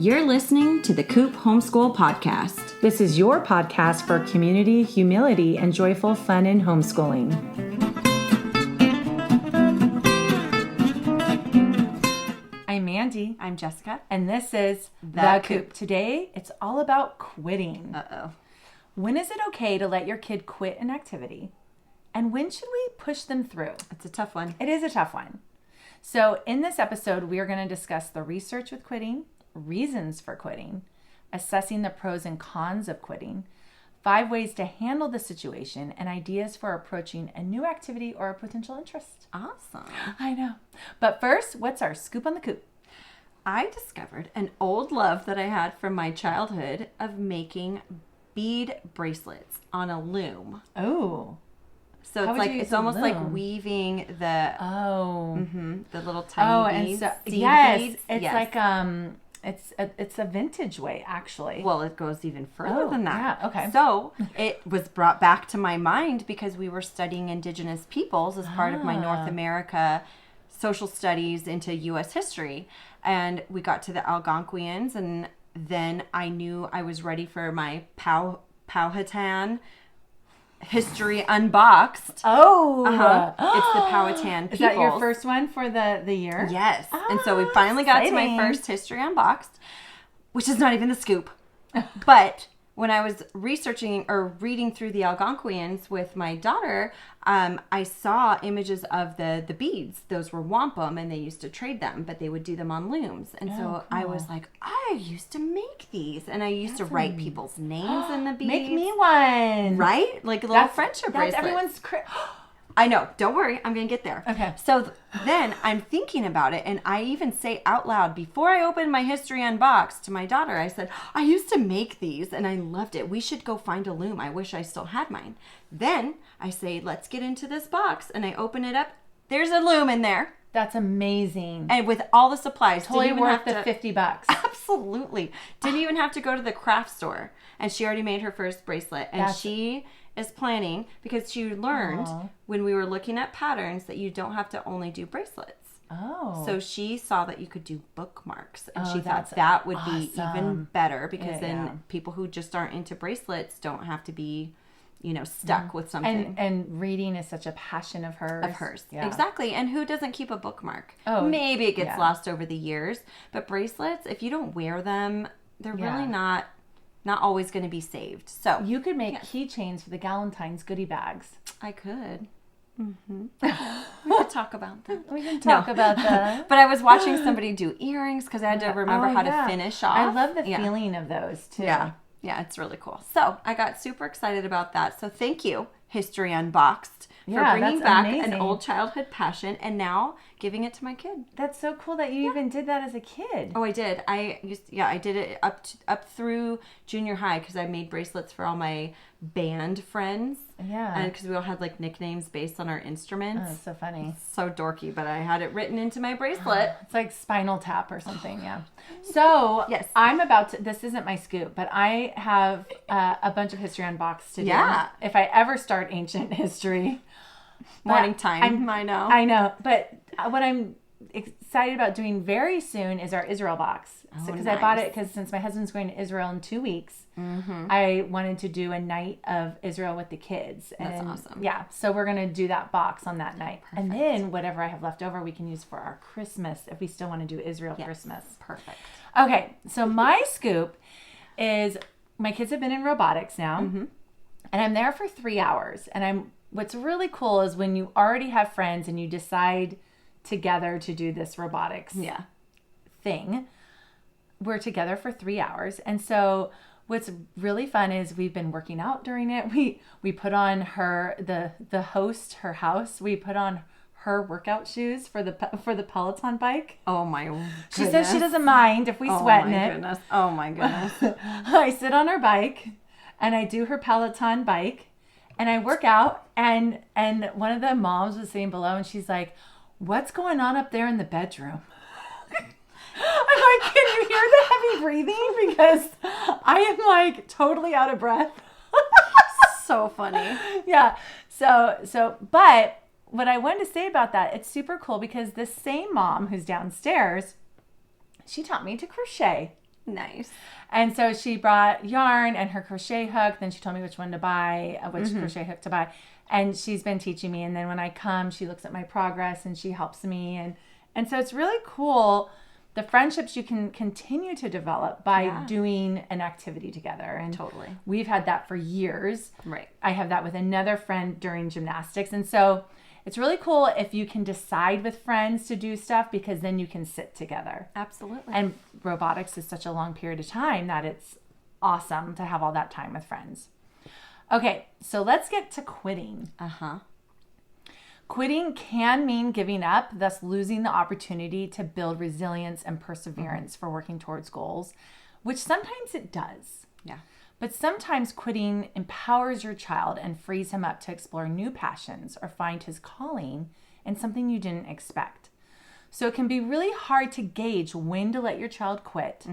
You're listening to the Coop Homeschool Podcast. This is your podcast for community, humility, and joyful fun in homeschooling. I'm Mandy. I'm Jessica. And this is The Coop. Coop. Today, it's all about quitting. Uh-oh. When is it okay to let your kid quit an activity? And when should we push them through? It's a tough one. It is a tough one. So in this episode, we are going to discuss the research with quitting, reasons for quitting, assessing the pros and cons of quitting, 5 ways to handle the situation, and ideas for approaching a new activity or a potential interest. Awesome. I know. But first, what's our scoop on the coop? I discovered an old love that I had from my childhood of making bead bracelets on a loom. Oh. So How it's would like you use it's a almost like loom? weaving the the little tiny beads. And so, seed yes, beads. it's Yes. like it's a vintage way actually. Well, it goes even further than that. Yeah, okay. So it was brought back to my mind because we were studying Indigenous peoples as part of my North America social studies into U.S. history. And we got to the Algonquians, and then I knew I was ready for my Powhatan history unboxed. Oh, It's the Powhatan peoples. Is that your first one for the year? Yes. And so we finally got to my exciting. first history unboxed, which is not even the scoop. But when I was researching or reading through the Algonquians with my daughter, I saw images of the beads. Those were wampum, and they used to trade them, but they would do them on looms. And so I was like, I used to make these, and I used to write people's names in the beads. Make me one. Right? Like a little friendship bracelet. That's everyone's. I know. Don't worry. I'm going to get there. Okay. So then I'm thinking about it, and I even say out loud, before I opened my history unboxed to my daughter, I said, I used to make these, and I loved it. We should go find a loom. I wish I still had mine. Then I say, let's get into this box, and I open it up. There's a loom in there. That's amazing. And with all the supplies. Totally didn't even worth have the to, $50. Absolutely. Didn't even have to go to the craft store. And she already made her first bracelet. And she is planning, because she learned when we were looking at patterns that you don't have to only do bracelets. Oh. So she saw that you could do bookmarks, and she thought that's that would be even awesome. better, because then Yeah. people who just aren't into bracelets don't have to be, stuck with something. And reading is such a passion of hers. Yeah. Exactly. And who doesn't keep a bookmark? Oh, maybe it gets yeah. lost over the years, but bracelets, if you don't wear them, they're really not always going to be saved. So You could make keychains for the Galentine's goodie bags. I could. We could talk about that. We can talk about that. But I was watching somebody do earrings because I had to remember how yeah. to finish off. I love the Yeah. feeling of those too. Yeah, it's really cool. So I got super excited about that. So thank you, History Unboxed, for Yeah, bringing that's back amazing. an old childhood passion and now giving it to my kid. That's so cool that you even did that as a kid. Oh, I did. I did it up through junior high because I made bracelets for all my band friends. Yeah. And because we all had like nicknames based on our instruments. Oh, it's so funny. So dorky, but I had it written into my bracelet. It's like Spinal Tap or something, yeah. So, Yes. I'm about to, this isn't my scoop, but I have a bunch of history unboxed to do. Yeah. If I ever start ancient history. Morning But time, I know. I know, but what I'm excited about doing very soon is our Israel box. Because I bought it because since my husband's going to Israel in 2 weeks, I wanted to do a night of Israel with the kids. That's And awesome. Yeah, so we're going to do that box on that night. And then whatever I have left over, we can use for our Christmas if we still want to do Israel Christmas. Perfect. Okay, so my scoop is my kids have been in robotics now, and I'm there for 3 hours. And what's really cool is when you already have friends and you decide together to do this robotics thing. We're together for 3 hours. And so what's really fun is we've been working out during it. We put on the host, her house, we put on her workout shoes for the Peloton bike. Oh my goodness. She says she doesn't mind if we sweat in it. Goodness. Oh my goodness. I sit on her bike and I do her Peloton bike and I work out, and one of the moms was sitting below and she's like, "What's going on up there in the bedroom?" I'm like, "Can you hear the heavy breathing? Because I am like totally out of breath." So funny. Yeah. So, but what I wanted to say about that, it's super cool because this same mom who's downstairs, she taught me to crochet. Nice. And so she brought yarn and her crochet hook. Then she told me which one to buy, which crochet hook to buy. And she's been teaching me. And then when I come, she looks at my progress and she helps me. And so it's really cool, the friendships you can continue to develop by doing an activity together. And totally. We've had that for years. Right. I have that with another friend during gymnastics. And so it's really cool if you can decide with friends to do stuff, because then you can sit together. Absolutely. And robotics is such a long period of time that it's awesome to have all that time with friends. Okay, so let's get to quitting. Quitting can mean giving up, thus losing the opportunity to build resilience and perseverance for working towards goals, which sometimes it does. Yeah. But sometimes quitting empowers your child and frees him up to explore new passions or find his calling in something you didn't expect. So it can be really hard to gauge when to let your child quit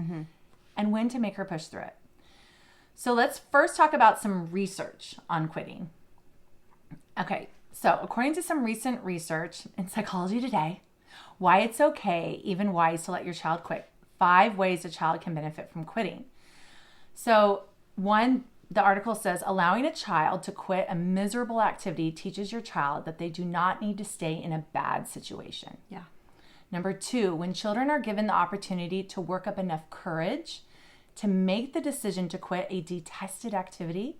and when to make her push through it. So let's first talk about some research on quitting. Okay, so according to some recent research in Psychology Today, why it's okay, even wise, to let your child quit. 5 ways a child can benefit from quitting. So one, the article says, allowing a child to quit a miserable activity teaches your child that they do not need to stay in a bad situation. Yeah. Number 2, when children are given the opportunity to work up enough courage to make the decision to quit a detested activity,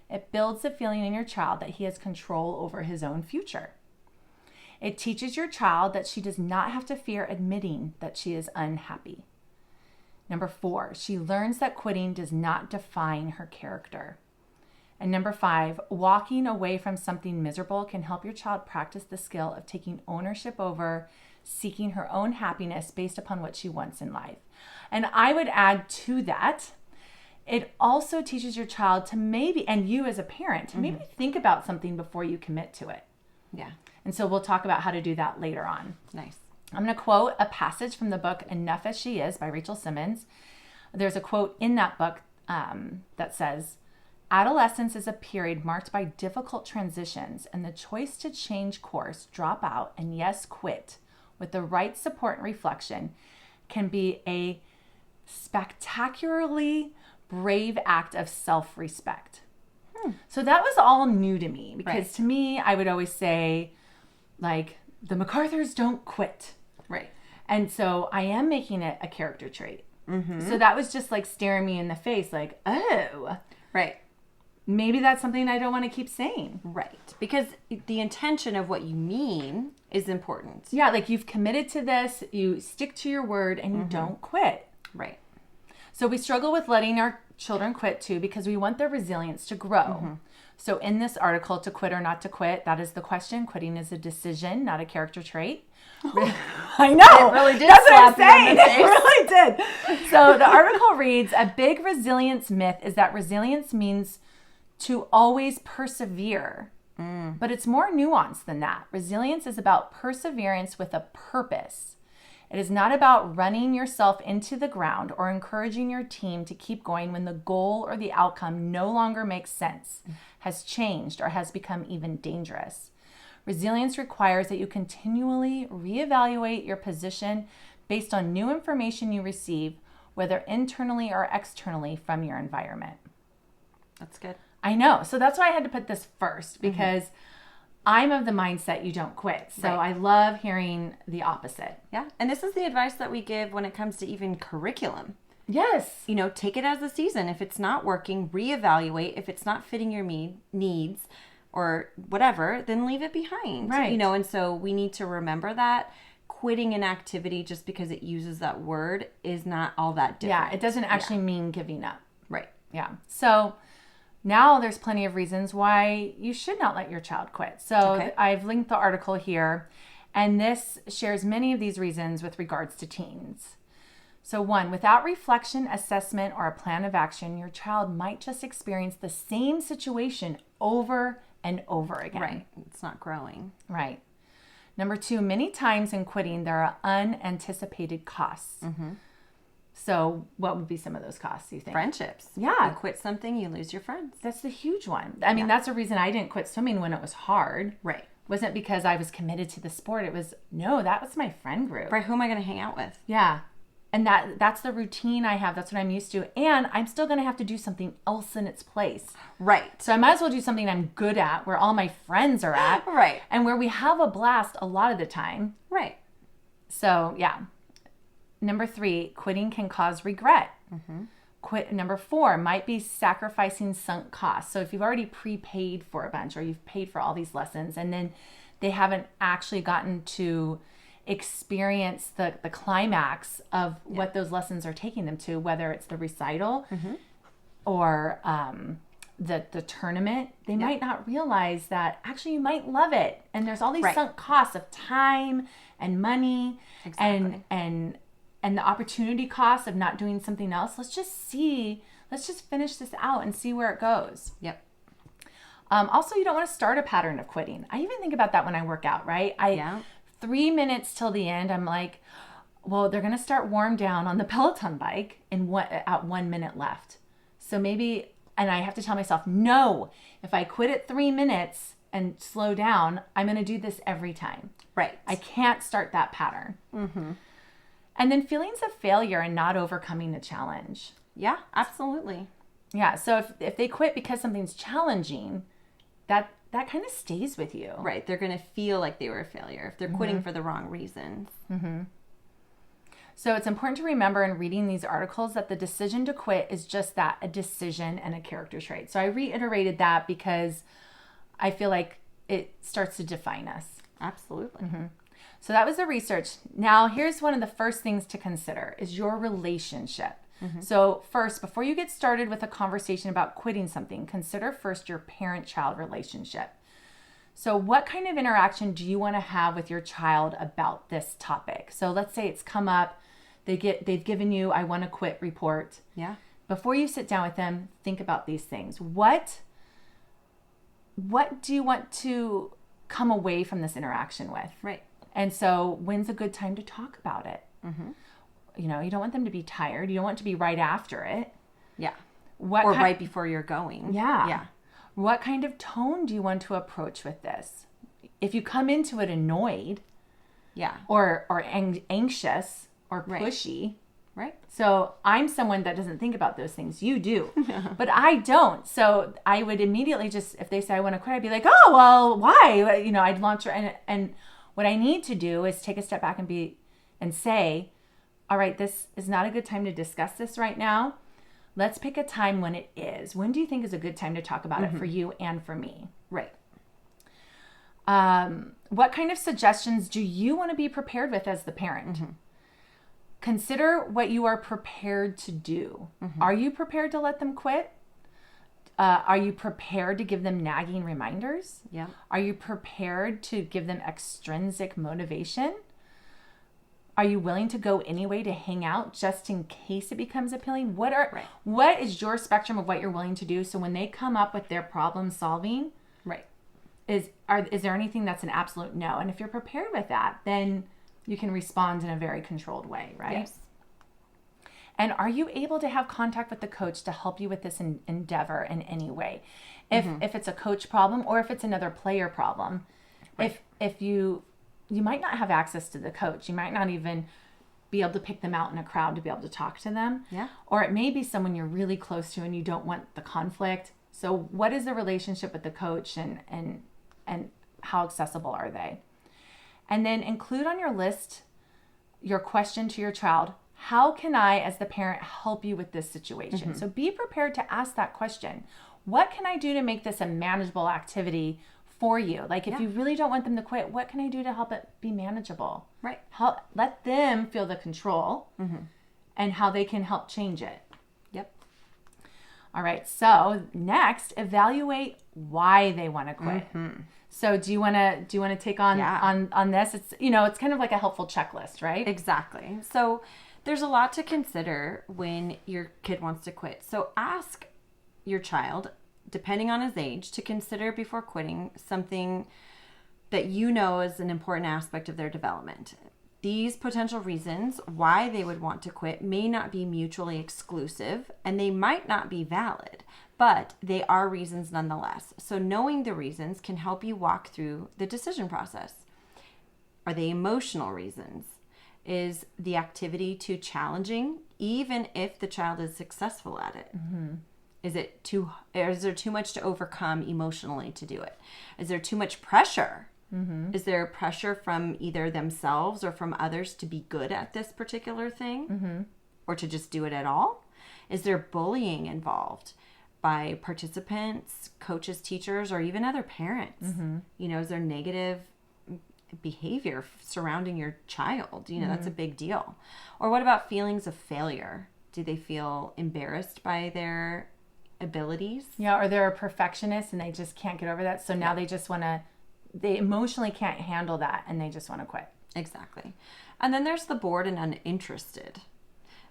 it builds the feeling in your child that he has control over his own future. It teaches your child that she does not have to fear admitting that she is unhappy. Number 4, she learns that quitting does not define her character. And number 5, walking away from something miserable can help your child practice the skill of taking ownership over seeking her own happiness based upon what she wants in life. And I would add to that, it also teaches your child to maybe, and you as a parent, to maybe think about something before you commit to it. Yeah. And so we'll talk about how to do that later on. Nice. I'm going to quote a passage from the book Enough as She Is by Rachel Simmons. There's a quote in that book that says, adolescence is a period marked by difficult transitions, and the choice to change course, drop out, and yes, quit with the right support and reflection can be a spectacularly brave act of self-respect. So that was all new to me, because to me, I would always say, like, the MacArthurs don't quit. Right. And so I am making it a character trait. So that was just like staring me in the face, like, oh. Right. Maybe that's something I don't want to keep saying. Right. Because the intention of what you mean is important. Yeah, like you've committed to this, you stick to your word, and you don't quit. Right. So we struggle with letting our children quit too, because we want their resilience to grow. So in this article, to quit or not to quit, that is the question. Quitting is a decision, not a character trait. I know. It really did. That's what I'm saying. It really did. So the article reads, a big resilience myth is that resilience means to always persevere. But it's more nuanced than that. Resilience is about perseverance with a purpose. It is not about running yourself into the ground or encouraging your team to keep going when the goal or the outcome no longer makes sense, has changed, or has become even dangerous. Resilience requires that you continually reevaluate your position based on new information you receive, whether internally or externally from your environment. That's good. I know. So that's why I had to put this first, because I'm of the mindset you don't quit. So I love hearing the opposite. Yeah. And this is the advice that we give when it comes to even curriculum. Yes. You know, take it as a season. If it's not working, reevaluate. If it's not fitting your needs or whatever, then leave it behind. Right. You know, and so we need to remember that quitting an activity just because it uses that word is not all that different. Yeah. It doesn't actually mean giving up. Right. Yeah. So now there's plenty of reasons why you should not let your child quit. So I've linked the article here, and this shares many of these reasons with regards to teens. So 1, without reflection, assessment, or a plan of action, your child might just experience the same situation over and over again. Right. It's not growing. Right. Number 2, many times in quitting, there are unanticipated costs. So what would be some of those costs, you think? Friendships. Yeah. You quit something, you lose your friends. That's the huge one. I mean, that's the reason I didn't quit swimming when it was hard. Right. Wasn't because I was committed to the sport. It was, no, that was my friend group. Right. Who am I going to hang out with? Yeah. And that's the routine I have. That's what I'm used to. And I'm still going to have to do something else in its place. Right. So I might as well do something I'm good at, where all my friends are at. Right. And where we have a blast a lot of the time. Right. So, yeah. Number 3, quitting can cause regret. Number 4 might be sacrificing sunk costs. So if you've already prepaid for a bunch, or you've paid for all these lessons, and then they haven't actually gotten to experience the climax of what those lessons are taking them to, whether it's the recital or the tournament, they might not realize that actually you might love it. And there's all these sunk costs of time and money and the opportunity cost of not doing something else. Let's just finish this out and see where it goes. Yep. Also, you don't want to start a pattern of quitting. I even think about that when I work out, right? 3 minutes till the end, I'm like, well, they're going to start warm down on the Peloton bike at 1 minute left. So maybe, and I have to tell myself, no, if I quit at 3 minutes and slow down, I'm going to do this every time. Right. I can't start that pattern. And then feelings of failure and not overcoming the challenge. Yeah, absolutely. Yeah. So if they quit because something's challenging, that kind of stays with you. Right. They're going to feel like they were a failure if they're quitting for the wrong reasons. So it's important to remember in reading these articles that the decision to quit is just that, a decision and a character trait. So I reiterated that because I feel like it starts to define us. Absolutely. So that was the research. Now, here's one of the first things to consider is your relationship. So first, before you get started with a conversation about quitting something, consider first your parent-child relationship. So what kind of interaction do you want to have with your child about this topic? So let's say it's come up, they've given you I want to quit report. Yeah. Before you sit down with them, think about these things. What do you want to come away from this interaction with? Right. And so when's a good time to talk about it? You know, you don't want them to be tired. You don't want it to be right after it. Yeah. Right before you're going. Yeah. Yeah. What kind of tone do you want to approach with this? If you come into it annoyed, or anxious or pushy, right? So I'm someone that doesn't think about those things. You do, but I don't. So I would immediately if they say I want to quit, I'd be like, oh well, why? You know, I'd launch her, and what I need to do is take a step back and say, all right, this is not a good time to discuss this right now. Let's pick a time when it is. When do you think is a good time to talk about it for you and for me? Right. What kind of suggestions do you want to be prepared with as the parent? Consider what you are prepared to do. Are you prepared to let them quit? Are you prepared to give them nagging reminders? Yeah. Are you prepared to give them extrinsic motivation? Are you willing to go anyway to hang out just in case it becomes appealing? What is your spectrum of what you're willing to do? So when they come up with their problem solving, is there anything that's an absolute no? And if you're prepared with that, then you can respond in a very controlled way, right? Yes. And are you able to have contact with the coach to help you with this endeavor in any way? If it's a coach problem or if it's another player problem, if you might not have access to the coach. You might not even be able to pick them out in a crowd to be able to talk to them. Yeah. Or it may be someone you're really close to and you don't want the conflict. So what is the relationship with the coach and how accessible are they? And then include on your list your question to your child. How can I, as the parent, help you with this situation? So be prepared to ask that question. What can I do to make this a manageable activity for you? Like if you really don't want them to quit, what can I do to help it be manageable? Right. Let them feel the control and how they can help change it. Yep. All right. So next, evaluate why they want to quit. So do you want to take on this? It's it's kind of like a helpful checklist, right? Exactly. So there's a lot to consider when your kid wants to quit. So ask your child, depending on his age, to consider before quitting something that you know is an important aspect of their development. These potential reasons why they would want to quit may not be mutually exclusive and they might not be valid, but they are reasons nonetheless. So knowing the reasons can help you walk through the decision process. Are they emotional reasons? Is the activity too challenging, even if the child is successful at it? Is there too much to overcome emotionally to do it? Is there too much pressure? Is there pressure from either themselves or from others to be good at this particular thing? Or to just do it at all? Is there bullying involved by participants, coaches, teachers, or even other parents? Is there negative behavior surrounding your child? That's a big deal. Or what about feelings of failure? Do they feel embarrassed by their abilities? Yeah, or they're a perfectionist and they just can't get over that. So now they emotionally can't handle that and they just want to quit. Exactly. And then there's the bored and uninterested.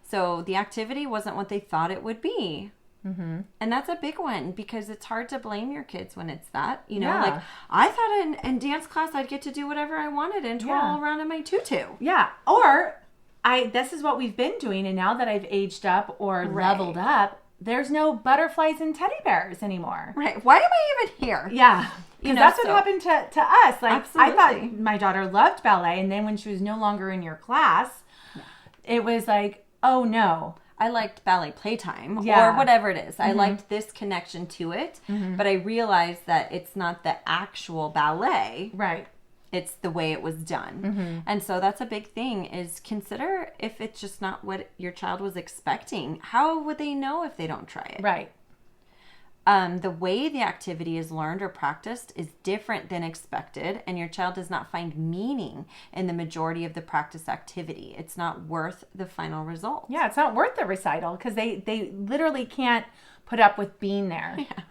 So the activity wasn't what they thought it would be. And that's a big one, because it's hard to blame your kids when it's that. Like, I thought in dance class I'd get to do whatever I wanted and twirl around in my tutu. Yeah. Or this is what we've been doing, and now that I've aged up or leveled up, there's no butterflies and teddy bears anymore. Right. Why am I even here? Yeah. Because that's what happened to us. Like, Absolutely. I thought my daughter loved ballet, and then when she was no longer in your class, it was like, oh no. I liked ballet playtime or whatever it is. I liked this connection to it, but I realized that it's not the actual ballet. Right. It's the way it was done. And so that's a big thing, is consider if it's just not what your child was expecting. How would they know if they don't try it? Right. The way the activity is learned or practiced is different than expected, and your child does not find meaning in the majority of the practice activity. It's not worth the final result. Yeah, it's not worth the recital because they literally can't put up with being there. Yeah,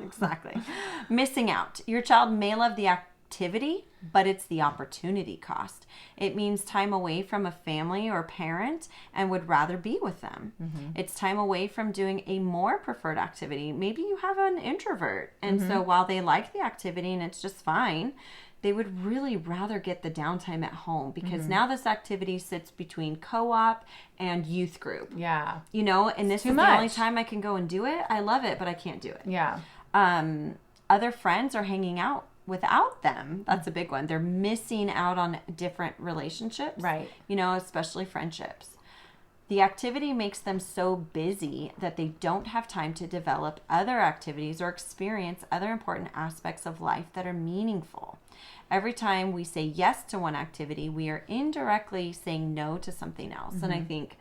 exactly. Missing out. Your child may love the activity, but it's the opportunity cost. It means time away from a family or parent and would rather be with them. It's time away from doing a more preferred activity. Maybe you have an introvert, and so while they like the activity and it's just fine, they would really rather get the downtime at home, because now this activity sits between co-op and youth group. Yeah. And this is the only time I can go and do it. I love it, but I can't do it. Yeah. Other friends are hanging out without them. That's a big one. They're missing out on different relationships. Right. Especially friendships. The activity makes them so busy that they don't have time to develop other activities or experience other important aspects of life that are meaningful. Every time we say yes to one activity, we are indirectly saying no to something else. And I think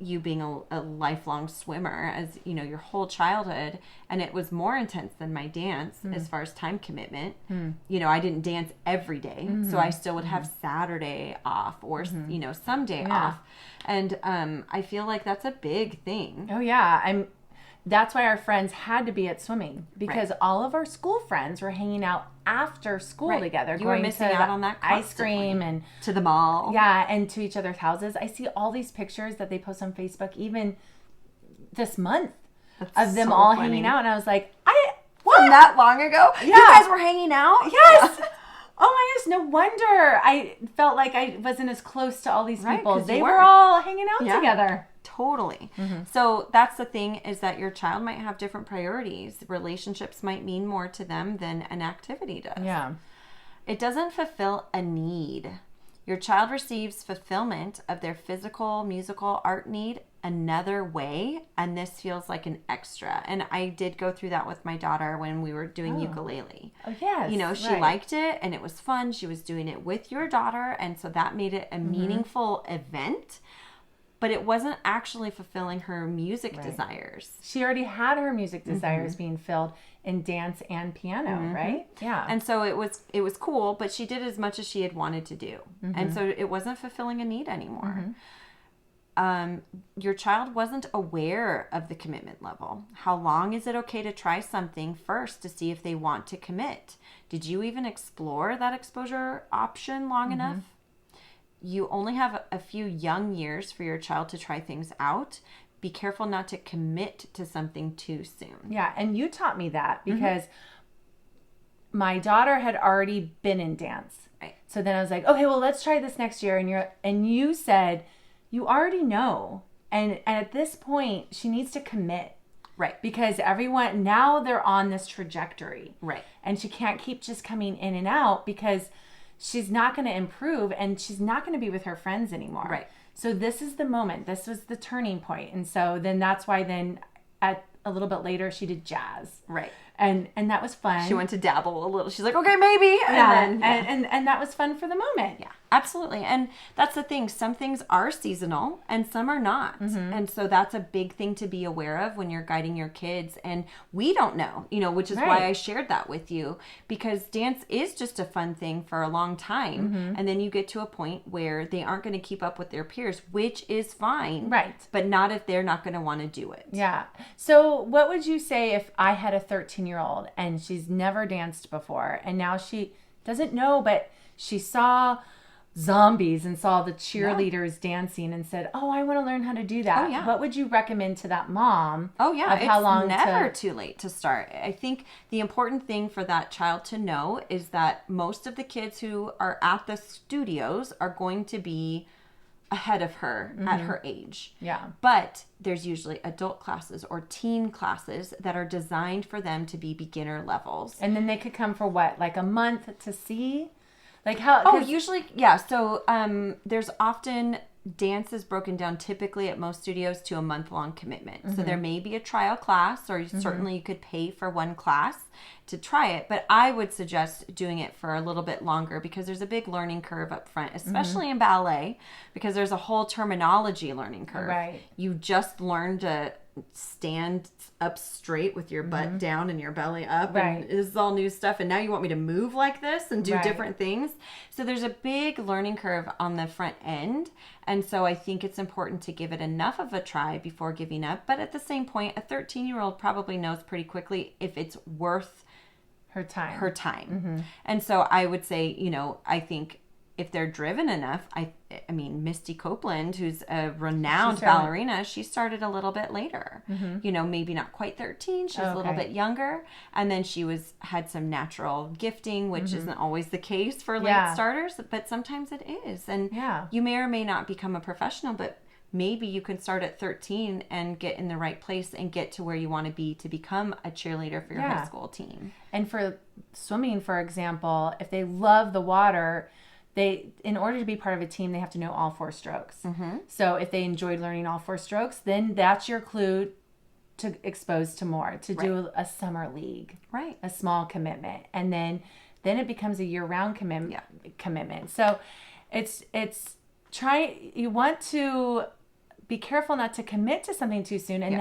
you being a lifelong swimmer, as your whole childhood, and it was more intense than my dance as far as time commitment. I didn't dance every day, so I still would have Saturday off or some day off, and I feel like that's a big thing. Oh yeah, that's why our friends had to be at swimming, because all of our school friends were hanging out after school together. You were missing out on that ice cream and to the mall. Yeah, and to each other's houses. I see all these pictures that they post on Facebook, even this month, of them all hanging out, and I was like, From that long ago? Yeah. You guys were hanging out? Yes. Oh my gosh, no wonder I felt like I wasn't as close to all these people. 'cause They you were all hanging out together. Totally. So that's the thing, is that your child might have different priorities. Relationships might mean more to them than an activity does. Yeah. It doesn't fulfill a need. Your child receives fulfillment of their physical, musical, art need another way, and this feels like an extra. And I did go through that with my daughter when we were doing ukulele. Oh, yes. She liked it and it was fun. She was doing it with your daughter, and so that made it a meaningful event. But it wasn't actually fulfilling her music desires. She already had her music desires being filled in dance and piano, right? Yeah. And so it was cool, but she did as much as she had wanted to do. And so it wasn't fulfilling a need anymore. Your child wasn't aware of the commitment level. How long is it okay to try something first to see if they want to commit? Did you even explore that exposure option long enough? You only have a few young years for your child to try things out. Be careful not to commit to something too soon. Yeah, and you taught me that because my daughter had already been in dance. Right. So then I was like, okay, well, let's try this next year. And you said, you already know. And at this point, she needs to commit. Right. Because now they're on this trajectory. Right. And she can't keep just coming in and out, because she's not going to improve and she's not going to be with her friends anymore. Right. So this is the moment. This was the turning point. And so then that's why then at a little bit later she did jazz. Right. And that was fun. She went to dabble a little. She's like, okay, maybe. And that was fun for the moment. Yeah, absolutely. And that's the thing. Some things are seasonal and some are not. And so that's a big thing to be aware of when you're guiding your kids. And we don't know, which is why I shared that with you, because dance is just a fun thing for a long time. And then you get to a point where they aren't going to keep up with their peers, which is fine. Right. But not if they're not going to want to do it. Yeah. So what would you say if I had a 13-year-old and she's never danced before and now she doesn't know, but she saw zombies and saw the cheerleaders dancing and said, oh, I want to learn how to do that. Oh, yeah. What would you recommend to that mom? Oh, yeah. Of how long never too late to start. I think the important thing for that child to know is that most of the kids who are at the studios are going to be ahead of her at her age. Yeah. But there's usually adult classes or teen classes that are designed for them to be beginner levels. And then they could come for what, like a month to see? Like how? Oh, usually, yeah. So there's often dance is broken down typically at most studios to a month-long commitment. So there may be a trial class, or certainly you could pay for one class to try it. But I would suggest doing it for a little bit longer because there's a big learning curve up front, especially in ballet, because there's a whole terminology learning curve. Right. You just learn to stand up straight with your butt down and your belly up, and this is all new stuff, and now you want me to move like this and do different things. So there's a big learning curve on the front end, and so I think it's important to give it enough of a try before giving up. But at the same point, a 13-year-old probably knows pretty quickly if it's worth her time. And so I would say, I think if they're driven enough, I mean, Misty Copeland, who's a renowned ballerina, she started a little bit later. Maybe not quite 13. She was a little bit younger. And then she had some natural gifting, which isn't always the case for late starters, but sometimes it is. And you may or may not become a professional, but maybe you can start at 13 and get in the right place and get to where you want to be to become a cheerleader for your high school team. And for swimming, for example, if they love the water, in order to be part of a team, they have to know all 4 strokes. So if they enjoyed learning all 4 strokes, then that's your clue to expose to more, to do a summer league, a small commitment. And then it becomes a year-round commitment. So you want to be careful not to commit to something too soon. And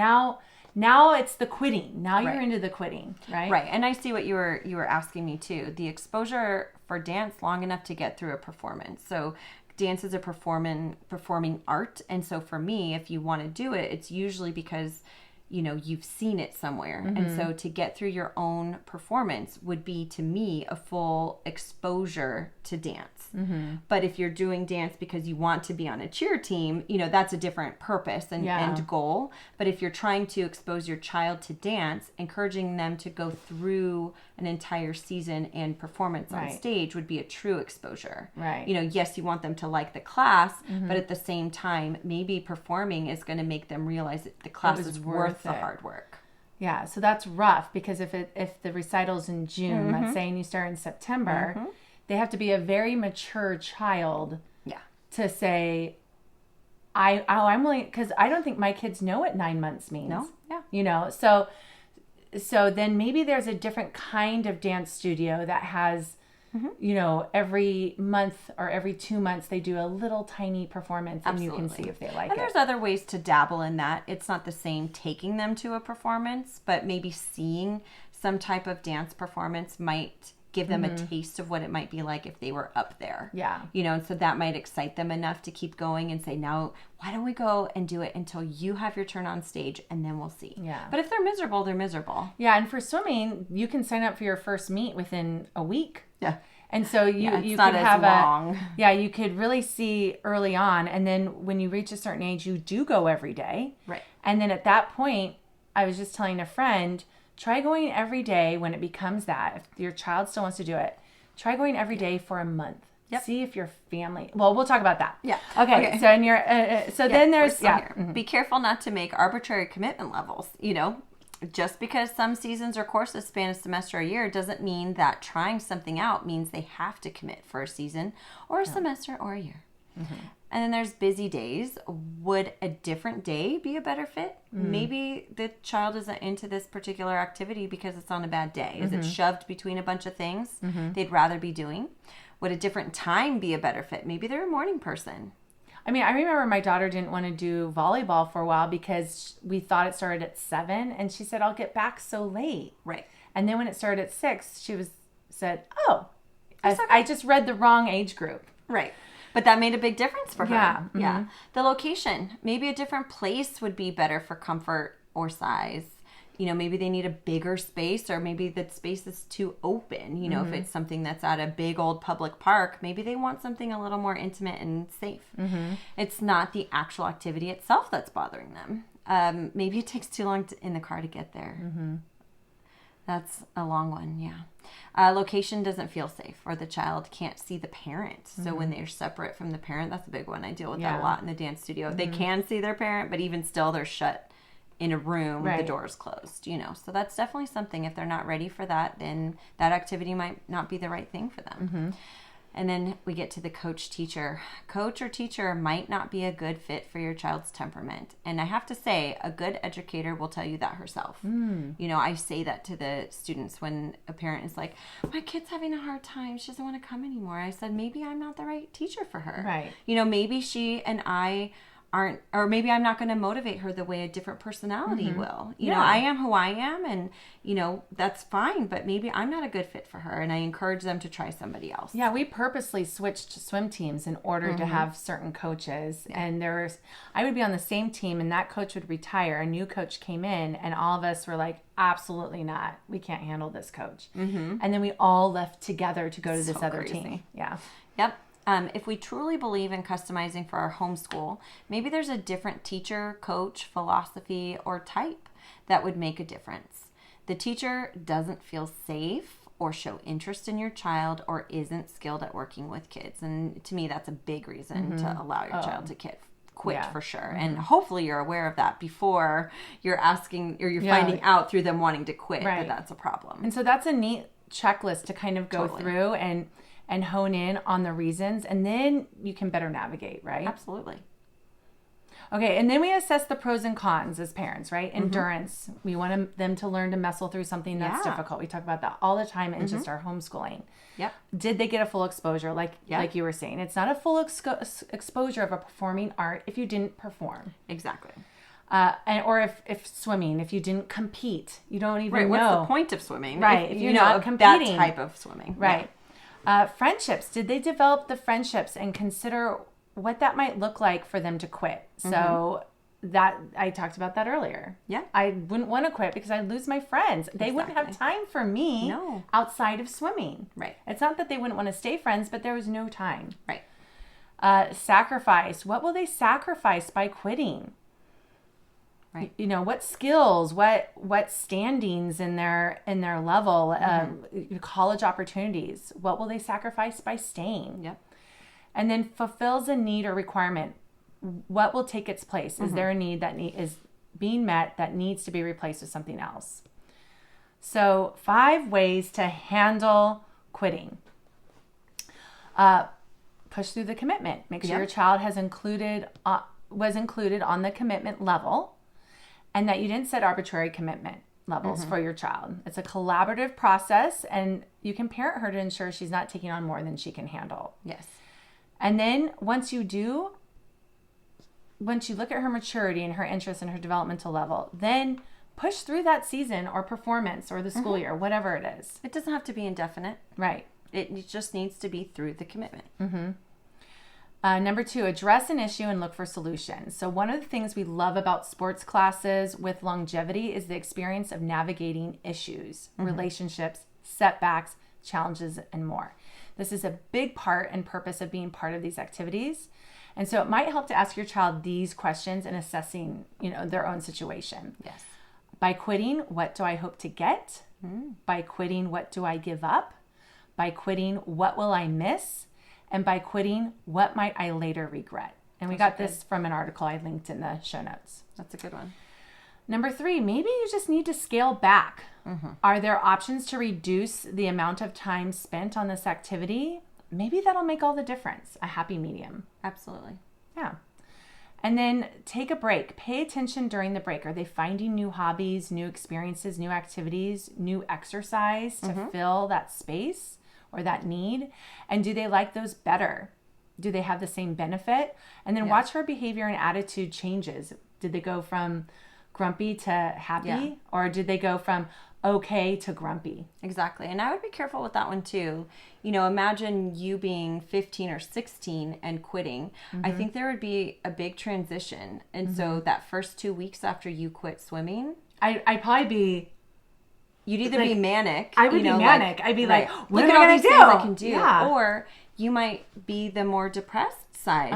now it's the quitting. Now you're into the quitting, right? Right. And I see what you were asking me too. The exposure for dance long enough to get through a performance. So dance is a performing art. And so for me, if you want to do it, it's usually because you've seen it somewhere. And so to get through your own performance would be, to me, a full exposure to dance. But if you're doing dance because you want to be on a cheer team, that's a different purpose and goal. But if you're trying to expose your child to dance, encouraging them to go through an entire season and performance on stage would be a true exposure. Right. Yes, you want them to like the class, but at the same time, maybe performing is going to make them realize that the class is worth the hard work. Yeah, so that's rough because if the recital's in June, let's say, and you start in September, they have to be a very mature child to say, I'm willing, because I don't think my kids know what 9 months means. No, yeah. So then maybe there's a different kind of dance studio that has, every month or every 2 months they do a little tiny performance and you can see if they like it. And there's other ways to dabble in that. It's not the same taking them to a performance, but maybe seeing some type of dance performance might give them a taste of what it might be like if they were up there. Yeah. And so that might excite them enough to keep going and say, now, why don't we go and do it until you have your turn on stage and then we'll see. Yeah. But if they're miserable, they're miserable. Yeah. And for swimming, you can sign up for your first meet within a week. Yeah. And so you could have you could really see early on. And then when you reach a certain age, you do go every day. Right. And then at that point, I was just telling a friend, try going every day when it becomes that. If your child still wants to do it, try going every day for a month. Yep. See if your family. Well, we'll talk about that. Yeah. Okay. So then there's Be careful not to make arbitrary commitment levels. Just because some seasons or courses span a semester or a year doesn't mean that trying something out means they have to commit for a season or a semester or a year. Mm-hmm. And then there's busy days. Would a different day be a better fit? Maybe the child isn't into this particular activity because it's on a bad day. Is it shoved between a bunch of things they'd rather be doing? Would a different time be a better fit? Maybe they're a morning person. I mean, I remember my daughter didn't want to do volleyball for a while because we thought it started at 7, and she said, I'll get back so late. Right. And then when it started at 6, she said, I just read the wrong age group. Right. But that made a big difference for her. Yeah. Mm-hmm. Yeah. The location. Maybe a different place would be better for comfort or size. You know, maybe they need a bigger space, or maybe the space is too open. You know, if it's something that's at a big old public park, maybe they want something a little more intimate and safe. It's not the actual activity itself that's bothering them. Maybe it takes too long in the car to get there. That's a long one, yeah. Location doesn't feel safe, or the child can't see the parent. So when they're separate from the parent, that's a big one. I deal with that a lot in the dance studio. They can see their parent, but even still they're shut in a room, the door's closed, you know. So that's definitely something. If they're not ready for that, then that activity might not be the right thing for them. And then we get to the coach-teacher. Coach or teacher might not be a good fit for your child's temperament. And I have to say, a good educator will tell you that herself. You know, I say that to the students when a parent is like, my kid's having a hard time. She doesn't want to come anymore. I said, maybe I'm not the right teacher for her. Right. You know, maybe she and I aren't, or maybe I'm not going to motivate her the way a different personality will. You know, I am who I am, and, you know, that's fine, but maybe I'm not a good fit for her, and I encourage them to try somebody else. Yeah, we purposely switched swim teams in order to have certain coaches. And I would be on the same team, and that coach would retire. A new coach came in, and all of us were like, absolutely not. We can't handle this coach. And then we all left together to go to this other team. Yeah. Yep. If we truly believe in customizing for our homeschool, maybe there's a different teacher, coach, philosophy, or type that would make a difference. The teacher doesn't feel safe or show interest in your child, or isn't skilled at working with kids. And to me, that's a big reason to allow your child to quit for sure. And hopefully you're aware of that before you're asking, or you're finding out through them wanting to quit that that's a problem. And so that's a neat checklist to kind of go through and hone in on the reasons, and then you can better navigate, right? Absolutely. Okay, and then we assess the pros and cons as parents, right? Endurance. We want them to learn to muscle through something that's difficult. We talk about that all the time in just our homeschooling. Yep. Did they get a full exposure, like you were saying? It's not a full exposure of a performing art if you didn't perform. Exactly. Or if swimming, if you didn't compete, you don't even know. What's the point of swimming? Right. If you're not competing. That type of swimming. Right. Friendships. Did they develop the friendships and consider what that might look like for them to quit? So that I talked about that earlier. Yeah. I wouldn't want to quit because I'd lose my friends. They wouldn't have time for me outside of swimming. Right. It's not that they wouldn't want to stay friends, but there was no time. Right. Sacrifice. What will they sacrifice by quitting? Right. You know, what skills, what standings in their level, college opportunities, what will they sacrifice by staying? Yep. And then fulfills a need or requirement. What will take its place? Is there a need that is being met that needs to be replaced with something else? So 5 ways to handle quitting. Push through the commitment. Make sure your child was included on the commitment level, and that you didn't set arbitrary commitment levels for your child. It's a collaborative process, and you can parent her to ensure she's not taking on more than she can handle. Yes. And then once you look at her maturity and her interest and her developmental level, then push through that season or performance or the school year, whatever it is. It doesn't have to be indefinite. Right. It just needs to be through the commitment. Number 2, address an issue and look for solutions. So one of the things we love about sports classes with longevity is the experience of navigating issues, relationships, setbacks, challenges, and more. This is a big part and purpose of being part of these activities. And so it might help to ask your child these questions in assessing, their own situation. Yes. By quitting, what do I hope to get? By quitting, what do I give up? By quitting, what will I miss? And by quitting, what might I later regret? And we got this from an article I linked in the show notes. That's a good one. Number 3, maybe you just need to scale back. Are there options to reduce the amount of time spent on this activity? Maybe that'll make all the difference. A happy medium. Absolutely. Yeah. And then take a break. Pay attention during the break. Are they finding new hobbies, new experiences, new activities, new exercise to fill that space or that need? And do they like those better? Do they have the same benefit? And then watch her behavior and attitude changes. Did they go from grumpy to happy? Or did they go from okay to grumpy? Exactly. And I would be careful with that one too. You know, imagine you being 15 or 16 and quitting. I think there would be a big transition. And so that first 2 weeks after you quit swimming, I'd probably be... You'd either be manic. I would be manic. I'd be like, what look am at I all going these to do? things I can do. Yeah. Or you might be the more depressed side,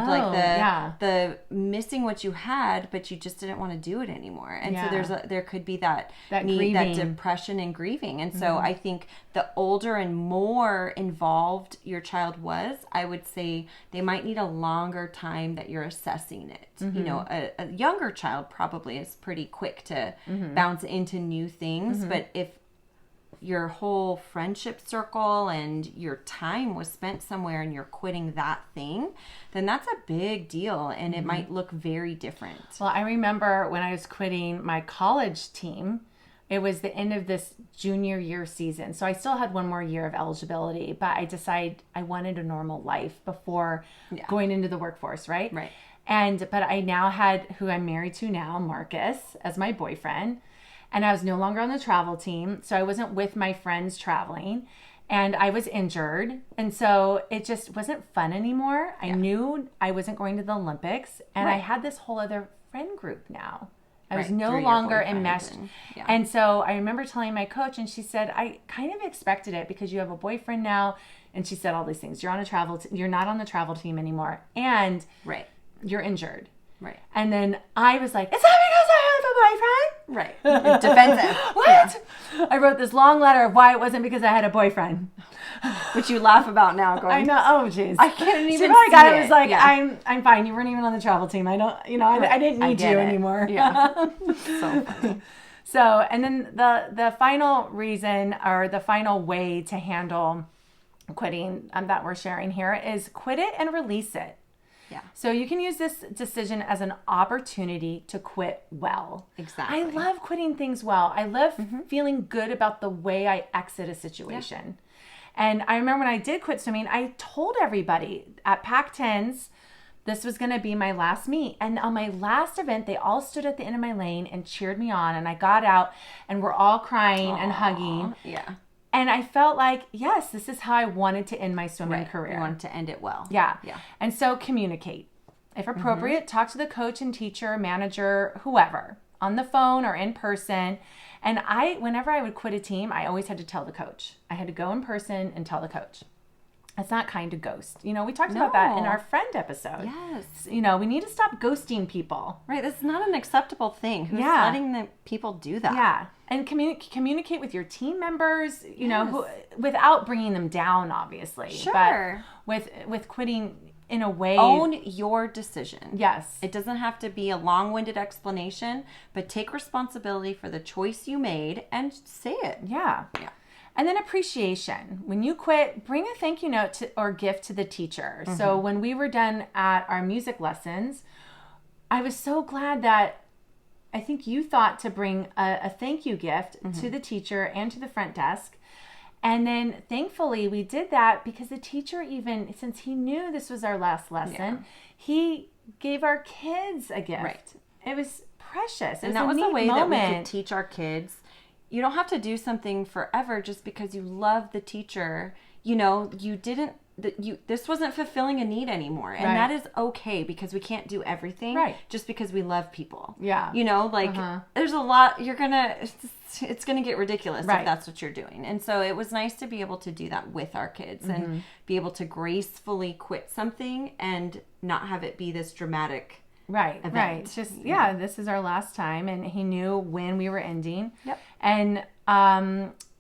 the missing what you had, but you just didn't want to do it anymore. And so there could be that need, grieving. that depression and grieving. And so I think the older and more involved your child was, I would say they might need a longer time that you're assessing it. You know, a younger child probably is pretty quick to bounce into new things, but if your whole friendship circle and your time was spent somewhere and you're quitting that thing, then that's a big deal and it might look very different. Well, I remember when I was quitting my college team, it was the end of this junior year season. So I still had one more year of eligibility, but I decided I wanted a normal life before going into the workforce, right? Right. But I now had who I'm married to now, Marcus, as my boyfriend. And I was no longer on the travel team. So I wasn't with my friends traveling. And I was injured. And so it just wasn't fun anymore. I knew I wasn't going to the Olympics. And I had this whole other friend group now. I was no longer enmeshed. And so I remember telling my coach, and she said, I kind of expected it because you have a boyfriend now. And she said all these things. You're on a you're not on the travel team anymore. And you're injured. Right. And then I was like, is that because I have a boyfriend? Right. Defensive. What? Yeah. I wrote this long letter of why it wasn't because I had a boyfriend. Which you laugh about now going, I know. Oh, jeez. I can't even I got it. It was like, yeah. I'm fine. You weren't even on the travel team. I don't, I didn't need you anymore. Yeah. So funny. So, and then the final reason or the final way to handle quitting that we're sharing here is quit it and release it. Yeah. So you can use this decision as an opportunity to quit well. Exactly. I love quitting things well. I love feeling good about the way I exit a situation. Yeah. And I remember when I did quit swimming, I told everybody at Pac-10s, this was going to be my last meet. And on my last event, they all stood at the end of my lane and cheered me on. And I got out and we're all crying and hugging. Yeah. And I felt like, yes, this is how I wanted to end my swimming career. You wanted to end it well. Yeah. Yeah. And so communicate. If appropriate, talk to the coach and teacher, manager, whoever, on the phone or in person. And whenever I would quit a team, I always had to tell the coach. I had to go in person and tell the coach. It's not kind to ghost. We talked about that in our friend episode. Yes. We need to stop ghosting people. Right. That's not an acceptable thing. Who's letting the people do that? Yeah. And communicate with your team members, without bringing them down, obviously. Sure. But with quitting in a way. Own your decision. Yes. It doesn't have to be a long-winded explanation, but take responsibility for the choice you made and say it. Yeah. Yeah. And then appreciation. When you quit, bring a thank you note or gift to the teacher. So when we were done at our music lessons, I was so glad that I think you thought to bring a thank you gift to the teacher and to the front desk. And then thankfully we did that because the teacher, even since he knew this was our last lesson, he gave our kids a gift. Right. It was precious. And that was the way that we could teach our kids. You don't have to do something forever just because you love the teacher. This wasn't fulfilling a need anymore. And that is okay because we can't do everything just because we love people. Yeah. There's a lot it's going to get ridiculous if that's what you're doing. And so it was nice to be able to do that with our kids and be able to gracefully quit something and not have it be this dramatic event. Right. Just, this is our last time. And he knew when we were ending. Yep. And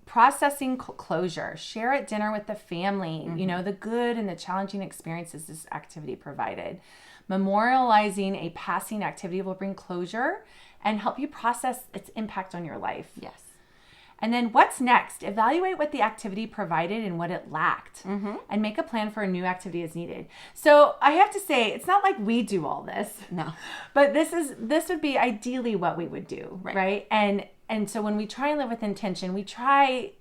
processing closure. Share at dinner with the family, the good and the challenging experiences this activity provided. Memorializing a passing activity will bring closure and help you process its impact on your life. Yes. And then what's next? Evaluate what the activity provided and what it lacked, and make a plan for a new activity as needed. So I have to say, it's not like we do all this. No. But this would be ideally what we would do, right? And so when we try and live with intention, we try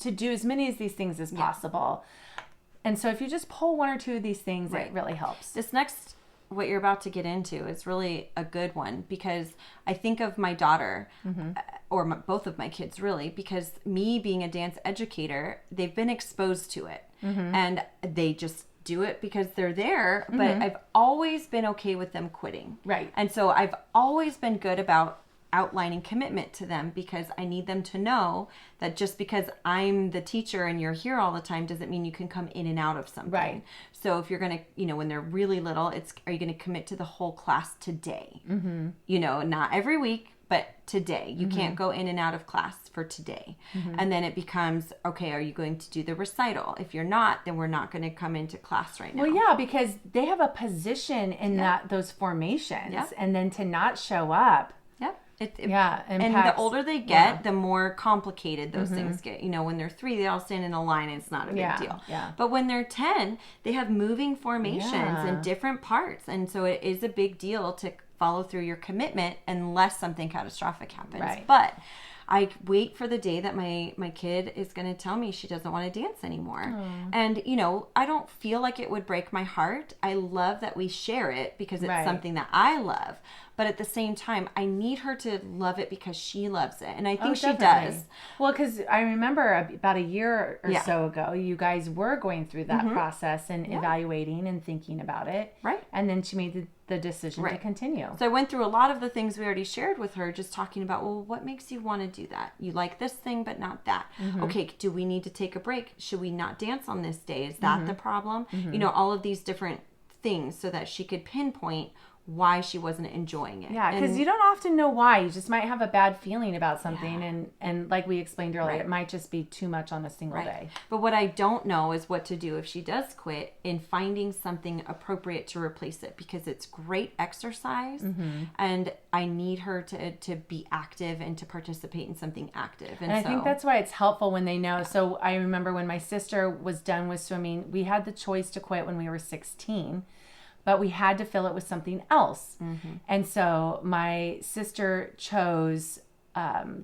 to do as many of these things as possible. And so if you just pull one or two of these things, it really helps. This next, what you're about to get into, is really a good one, because I think of my daughter, or both of my kids really, because me being a dance educator, they've been exposed to it, and they just do it because they're there, but I've always been okay with them quitting. Right. And so I've always been good about outlining commitment to them, because I need them to know that just because I'm the teacher and you're here all the time doesn't mean you can come in and out of something. Right. So if you're going to, when they're really little, are you going to commit to the whole class today? Not every week, but today. You can't go in and out of class for today. And then it becomes, okay, are you going to do the recital? If you're not, then we're not going to come into class right now. Well, yeah, because they have a position in those formations, and then to not show up. And the older they get, the more complicated those things get. When they're 3, they all stand in a line and it's not a big deal. Yeah. But when they're 10, they have moving formations and different parts. And so it is a big deal to follow through your commitment unless something catastrophic happens. Right. But I wait for the day that my kid is going to tell me she doesn't want to dance anymore. And, I don't feel like it would break my heart. I love that we share it because it's something that I love. But at the same time, I need her to love it because she loves it. And I think she does. Well, because I remember about a year or so ago, you guys were going through that process and evaluating and thinking about it. Right. And then she made the decision to continue. So I went through a lot of the things we already shared with her, just talking about, well, what makes you want to do that? You like this thing, but not that. Okay, do we need to take a break? Should we not dance on this day? Is that the problem? All of these different things so that she could pinpoint why she wasn't enjoying it. Yeah, because you don't often know why. You just might have a bad feeling about something, and like we explained earlier, it might just be too much on a single day. But what I don't know is what to do if she does quit, in finding something appropriate to replace it, because it's great exercise, and I need her to be active and to participate in something active. And I think that's why it's helpful when they know. So I remember when my sister was done with swimming, we had the choice to quit when we were 16. But we had to fill it with something else. And so my sister chose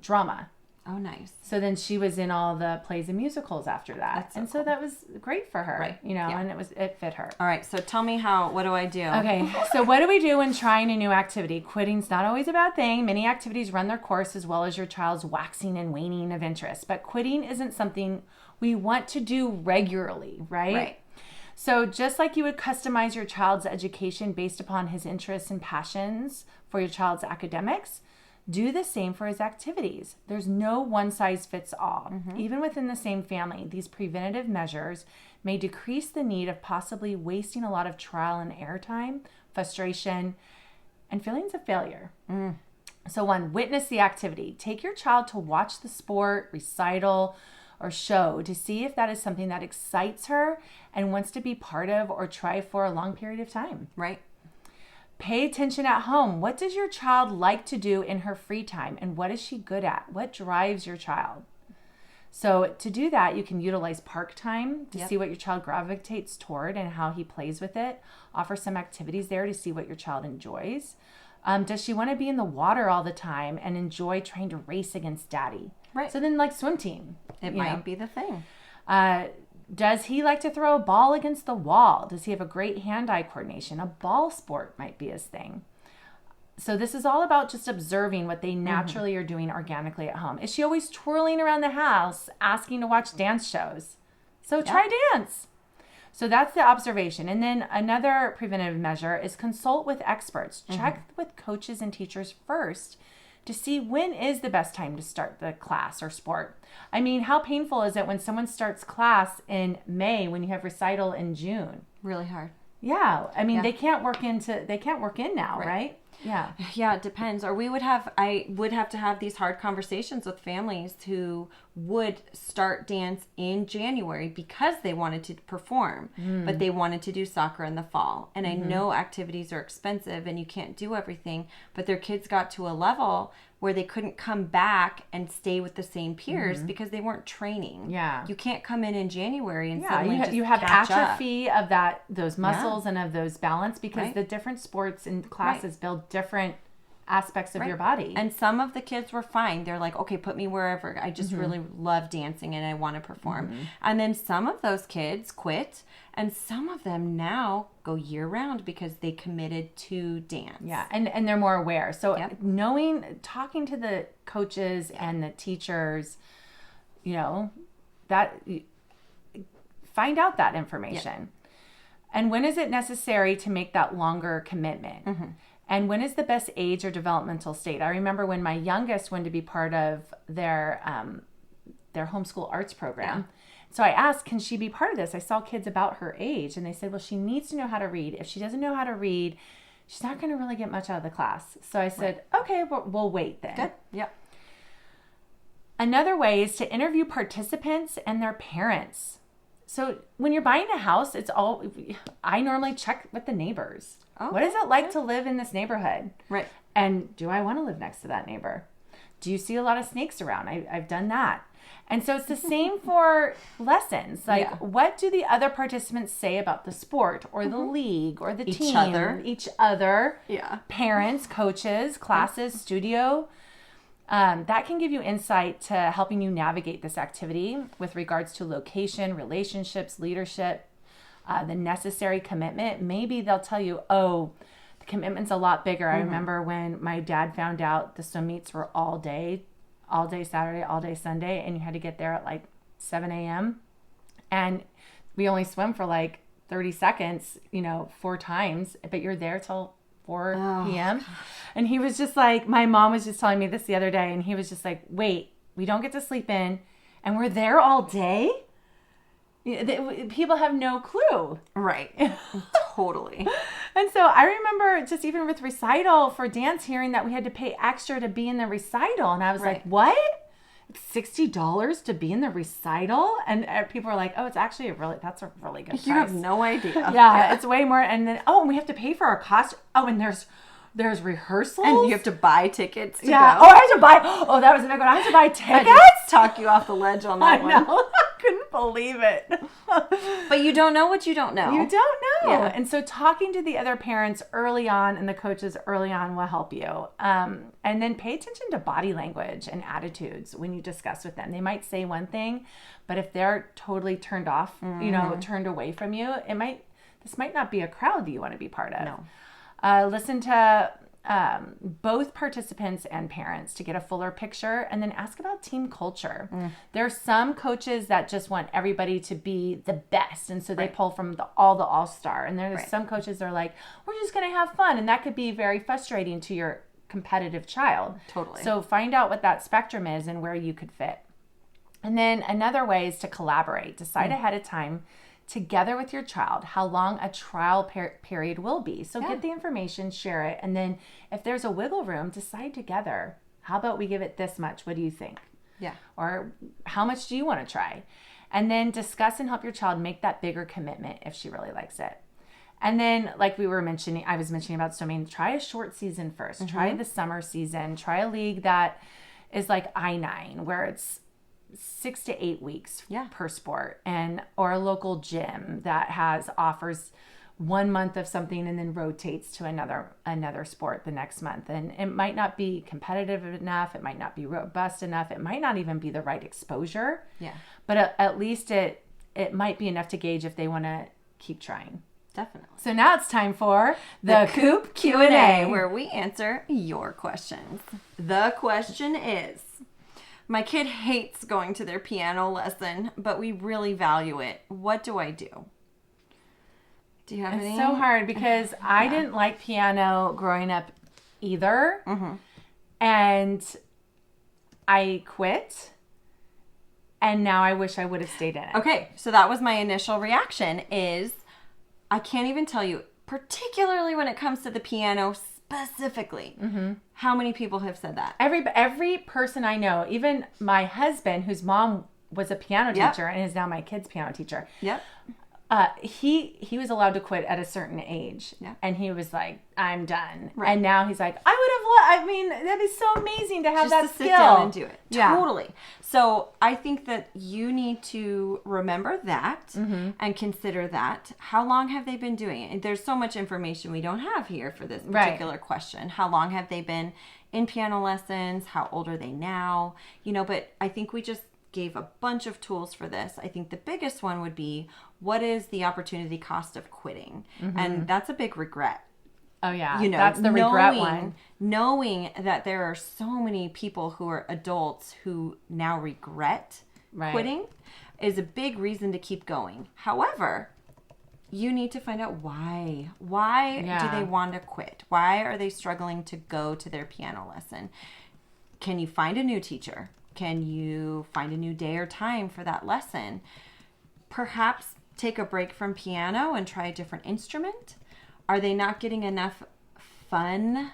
drama. Oh, nice. So then she was in all the plays and musicals after that. So that was great for her, and it fit her. All right. So tell me what do I do? Okay. So what do we do when trying a new activity? Quitting's not always a bad thing. Many activities run their course, as well as your child's waxing and waning of interest. But quitting isn't something we want to do regularly, right? Right. So just like you would customize your child's education based upon his interests and passions for your child's academics, do the same for his activities. There's no one size fits all. Even within the same family, these preventative measures may decrease the need of possibly wasting a lot of trial and error time, frustration, and feelings of failure. So 1, witness the activity. Take your child to watch the sport, recital, or show to see if that is something that excites her and wants to be part of or try for a long period of time. Right. Pay attention at home. What does your child like to do in her free time, and what is she good at? What drives your child? So to do that, you can utilize park time to see what your child gravitates toward and how he plays with it. Offer some activities there to see what your child enjoys. Does she want to be in the water all the time and enjoy trying to race against daddy? Right. So then, like swim team. It might be the thing. Does he like to throw a ball against the wall? Does he have a great hand-eye coordination? A ball sport might be his thing. So this is all about just observing what they naturally are doing organically at home. Is she always twirling around the house asking to watch dance shows? So try dance. So that's the observation. And then another preventative measure is consult with experts. Check with coaches and teachers first to see when is the best time to start the class or sport. I mean, how painful is it when someone starts class in May when you have recital in June? Really hard. Yeah. I mean, they can't work in now, right? Yeah. Yeah, it depends. Or I would have to have these hard conversations with families who would start dance in January because they wanted to perform, but they wanted to do soccer in the fall. And I know activities are expensive and you can't do everything, but their kids got to a level where they couldn't come back and stay with the same peers because they weren't training. Yeah. You can't come in January and suddenly you have catch up. atrophy of those muscles and of those balance because the different sports and classes build different aspects of your body. And some of the kids were fine. They're like, okay, put me wherever. I just really love dancing and I want to perform. And then some of those kids quit, and some of them now go year round because they committed to dance. Yeah, and they're more aware. So talking to the coaches and the teachers, that find out that information. And when is it necessary to make that longer commitment? And when is the best age or developmental state? I remember when my youngest wanted to be part of their homeschool arts program. Yeah. So I asked, can she be part of this? I saw kids about her age, and they said, well, she needs to know how to read. If she doesn't know how to read, she's not going to really get much out of the class. So I said, okay, we'll wait then. Good. Yep. Another way is to interview participants and their parents. So when you're buying a house, I normally check with the neighbors. Oh, what is it like to live in this neighborhood? Right. And do I want to live next to that neighbor? Do you see a lot of snakes around? I've done that. And so it's the same for lessons. Like, what do the other participants say about the sport or the league or the team? Each other. Yeah. Parents, coaches, classes, studio. That can give you insight to helping you navigate this activity with regards to location, relationships, leadership, the necessary commitment. Maybe they'll tell you, oh, the commitment's a lot bigger. I remember when my dad found out the swim meets were all day Saturday, all day Sunday, and you had to get there at like 7 a.m. And we only swim for like 30 seconds, 4 times, but you're there till 4 p.m. And he was just like, my mom was just telling me this the other day, and he was just like, wait, we don't get to sleep in, and we're there all day? People have no clue. Right. Totally. And so I remember just even with recital for dance, hearing that we had to pay extra to be in the recital. And I was like, what? It's $60 to be in the recital? And people are like, oh, it's actually that's a really good price. You have no idea. Yeah, it's way more. And then, and we have to pay for our costume. Oh, and there's rehearsals. And you have to buy tickets to go. Oh, I have to buy. Oh, that was a big one. I have to buy tickets? I just talk you off the ledge on that one. I know. I couldn't believe it. But you don't know what you don't know. You don't know. Yeah. And so talking to the other parents early on and the coaches early on will help you. And then pay attention to body language and attitudes when you discuss with them. They might say one thing, but if they're totally turned off, turned away from you, this might not be a crowd that you want to be part of. No. Listen to both participants and parents to get a fuller picture, and then ask about team culture. There are some coaches that just want everybody to be the best, and so they pull from the all-star. And there's some coaches that are like, we're just going to have fun, and that could be very frustrating to your competitive child. Totally. So find out what that spectrum is and where you could fit. And then another way is to collaborate. Decide ahead of time together with your child how long a trial period will be. So get the information, share it, and then if there's a wiggle room, decide together. How about we give it this much? What do you think? Yeah. Or how much do you want to try? And then discuss and help your child make that bigger commitment if she really likes it. And then, like I was mentioning about swimming, try a short season first. Try the summer season. Try a league that is like I-9, where it's 6 to 8 weeks per sport, or a local gym that offers 1 month of something and then rotates to another sport the next month. And it might not be competitive enough. It might not be robust enough. It might not even be the right exposure. Yeah. But at least it might be enough to gauge if they want to keep trying. Definitely. So now it's time for the Coop Q&A, where we answer your questions. The question is, my kid hates going to their piano lesson, but we really value it. What do I do? Do you have any? It's so hard because I didn't like piano growing up either. And I quit. And now I wish I would have stayed in it. Okay, so that was my initial reaction is, I can't even tell you, particularly when it comes to the piano specifically. How many people have said that? Every person I know, even my husband, whose mom was a piano Yep. teacher and is now my kid's piano teacher. Yep. He was allowed to quit at a certain age, Yeah. and he was like, "I'm done." Right. And now he's like, I mean, that'd be so amazing to have Just that to skill. sit down and do it. Yeah. Totally. So I think that you need to remember that and consider that. How long have they been doing it? And there's so much information we don't have here for this Right. particular question. How long have they been in piano lessons? How old are they now? But I think we just gave a bunch of tools for this. I think the biggest one would be, what is the opportunity cost of quitting? And that's a big regret. Oh yeah, that's the regret one. Knowing that there are so many people who are adults who now regret quitting is a big reason to keep going. However, you need to find out why. Why do they want to quit? Why are they struggling to go to their piano lesson? Can you find a new teacher? Can you find a new day or time for that lesson? Perhaps take a break from piano and try a different instrument. Are they not getting enough fun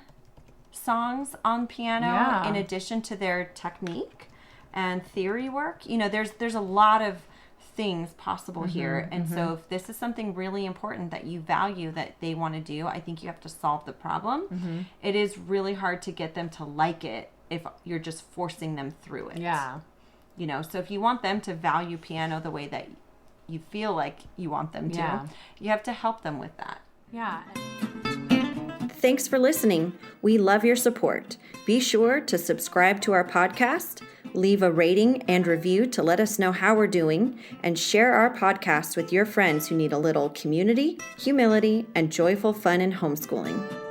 songs on piano in addition to their technique and theory work? There's a lot of things possible here. And so if this is something really important that you value that they want to do, I think you have to solve the problem. It is really hard to get them to like it if you're just forcing them through it. Yeah. So if you want them to value piano the way that you feel like you want them to, you have to help them with that. Yeah. Thanks for listening. We love your support. Be sure to subscribe to our podcast, leave a rating and review to let us know how we're doing, and share our podcast with your friends who need a little community, humility, and joyful fun in homeschooling.